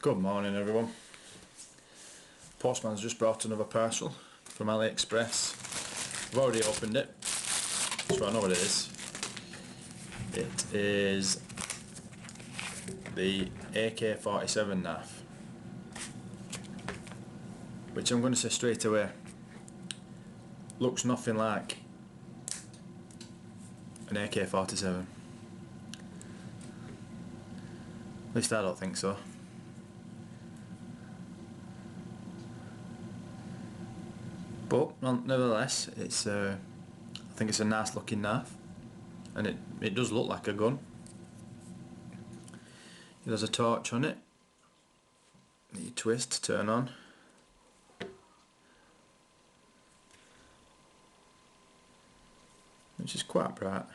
Good morning everyone. Postman's just brought another parcel from Aliexress. I've already opened it, so I know what it is. It is the AK47 knife, which I'm going to say straight away looks nothing like an AK47. At least I don't think so. But nevertheless, it's I think it's a nice looking knife, and it does look like a gun. There's a torch on it that you twist to turn on. Which is quite bright.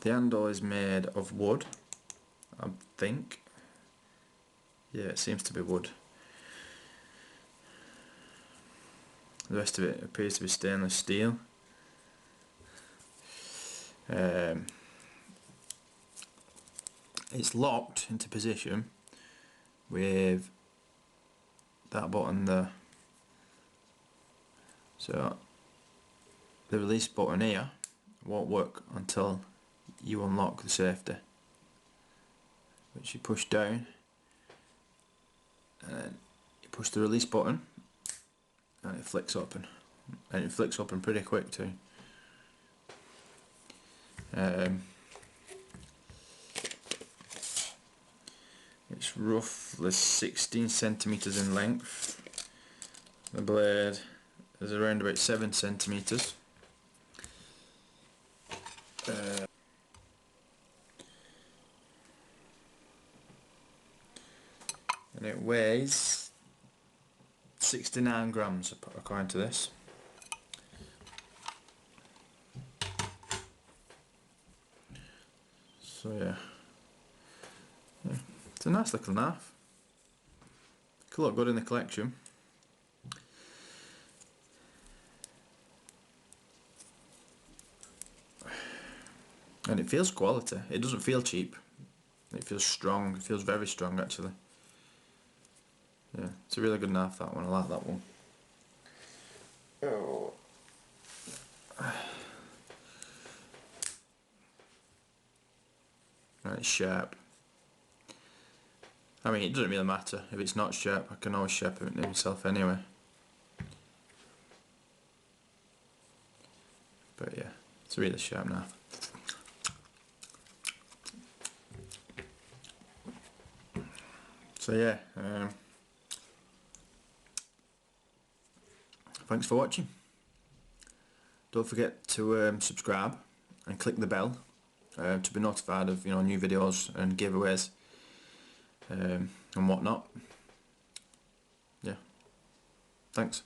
The handle is made of wood, I think. Yeah, it seems to be wood. The rest of it appears to be stainless steel. It's locked into position with that button there. So the release button here won't work until you unlock the safety, which you push down, and then you push the release button and it flicks open, and it flicks open pretty quick too. It's roughly 16 centimeters in length. The blade is around about 7 centimeters. And it weighs 69 grams according to this. So yeah, it's a nice little knife. Could look good in the collection. And it feels quality. It doesn't feel cheap. It feels strong. It feels very strong actually. Yeah, it's a really good knife, that one. I like that one. Oh. And it's sharp. I mean, it doesn't really matter if it's not sharp. I can always sharpen it myself anyway. But yeah, it's a really sharp knife. So yeah, thanks for watching. Don't forget to subscribe and click the bell to be notified of new videos and giveaways and whatnot. Yeah, thanks.